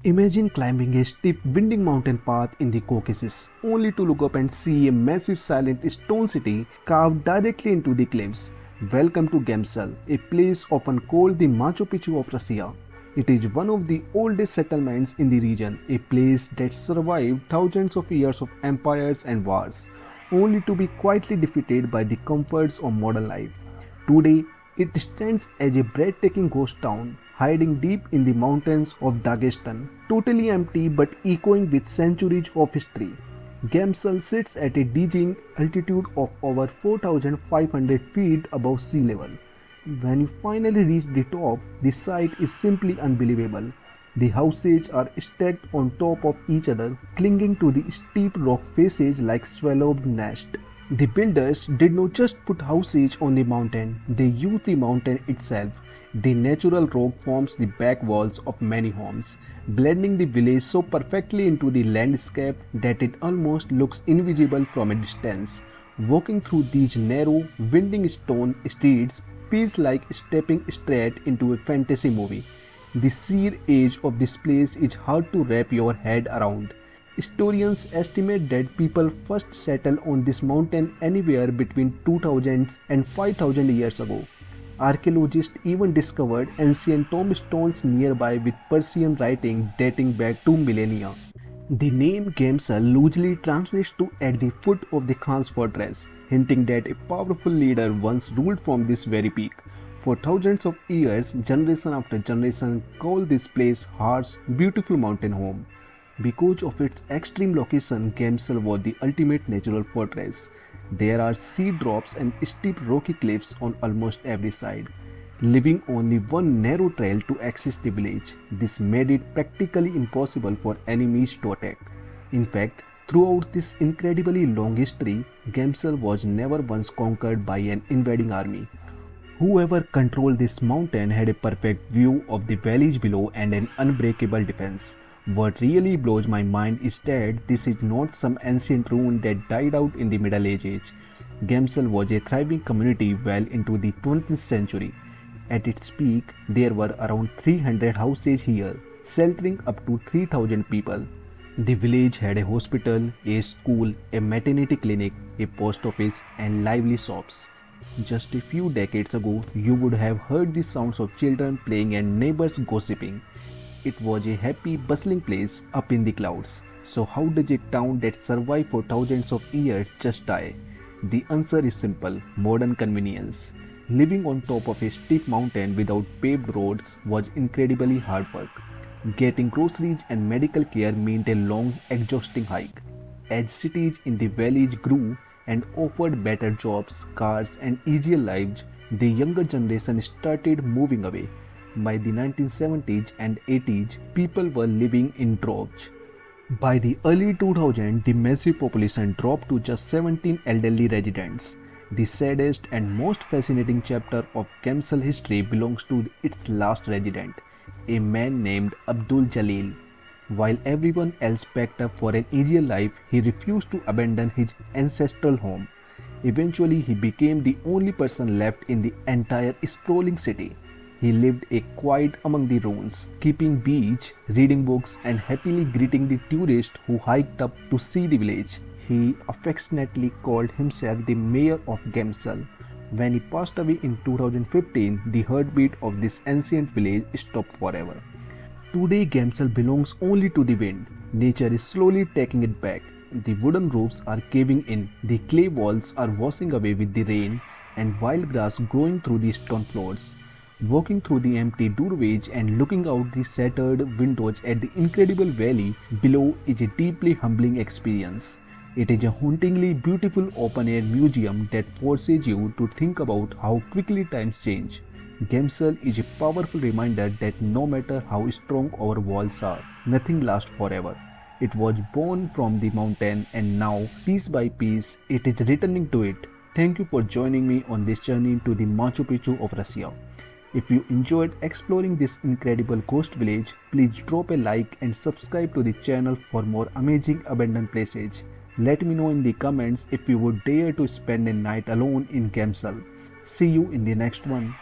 Imagine climbing a steep, winding mountain path in the Caucasus, only to look up and see a massive silent stone city carved directly into the cliffs. Welcome to Gamsutl, a place often called the Machu Picchu of Russia. It is one of the oldest settlements in the region, a place that survived thousands of years of empires and wars, only to be quietly defeated by the comforts of modern life. Today, it stands as a breathtaking ghost town, hiding deep in the mountains of Dagestan, totally empty but echoing with centuries of history. Gamsutl sits at a dizzying altitude of over 4,500 feet above sea level. When you finally reach the top, the sight is simply unbelievable. The houses are stacked on top of each other, clinging to the steep rock faces like swallowed nests. The builders did not just put houses on the mountain, they used the mountain itself. The natural rock forms the back walls of many homes, blending the village so perfectly into the landscape that it almost looks invisible from a distance. Walking through these narrow, winding stone streets feels like stepping straight into a fantasy movie. The sheer age of this place is hard to wrap your head around. Historians estimate that people first settled on this mountain anywhere between 2000 and 5000 years ago. Archaeologists even discovered ancient tombstones nearby with Persian writing dating back 2 millennia. The name Gamsutl loosely translates to "at the foot of the Khan's fortress", hinting that a powerful leader once ruled from this very peak. For thousands of years, generation after generation called this place Heart's beautiful mountain home. Because of its extreme location, Gamsutl was the ultimate natural fortress. There are sea drops and steep rocky cliffs on almost every side, leaving only one narrow trail to access the village. This made it practically impossible for enemies to attack. In fact, throughout this incredibly long history, Gamsutl was never once conquered by an invading army. Whoever controlled this mountain had a perfect view of the valleys below and an unbreakable defense. What really blows my mind is that this is not some ancient ruin that died out in the Middle Ages. Gamsutl was a thriving community well into the 20th century. At its peak, there were around 300 houses here, sheltering up to 3,000 people. The village had a hospital, a school, a maternity clinic, a post office, and lively shops. Just a few decades ago, you would have heard the sounds of children playing and neighbors gossiping. It was a happy, bustling place up in the clouds. So how does a town that survived for thousands of years just die? The answer is simple: modern convenience. Living on top of a steep mountain without paved roads was incredibly hard work. Getting groceries and medical care meant a long, exhausting hike. As cities in the valleys grew and offered better jobs, cars, and easier lives, the younger generation started moving away. By the 1970s and 80s, people were living in droves. By the early 2000s, the massive population dropped to just 17 elderly residents. The saddest and most fascinating chapter of Gamsutl history belongs to its last resident, a man named Abdul Jalil. While everyone else packed up for an easier life, he refused to abandon his ancestral home. Eventually, he became the only person left in the entire sprawling city. He lived a quiet among the ruins, keeping beach, reading books, and happily greeting the tourists who hiked up to see the village. He affectionately called himself the mayor of Gamsutl. When he passed away in 2015, the heartbeat of this ancient village stopped forever. Today, Gamsutl belongs only to the wind. Nature is slowly taking it back. The wooden roofs are caving in, the clay walls are washing away with the rain, and wild grass growing through the stone floors. Walking through the empty doorways and looking out the shattered windows at the incredible valley below is a deeply humbling experience. It is a hauntingly beautiful open-air museum that forces you to think about how quickly times change. Gamsutl is a powerful reminder that no matter how strong our walls are, nothing lasts forever. It was born from the mountain and now, piece by piece, it is returning to it. Thank you for joining me on this journey to the Machu Picchu of Russia. If you enjoyed exploring this incredible ghost village, please drop a like and subscribe to the channel for more amazing abandoned places. Let me know in the comments if you would dare to spend a night alone in Gamsutl. See you in the next one.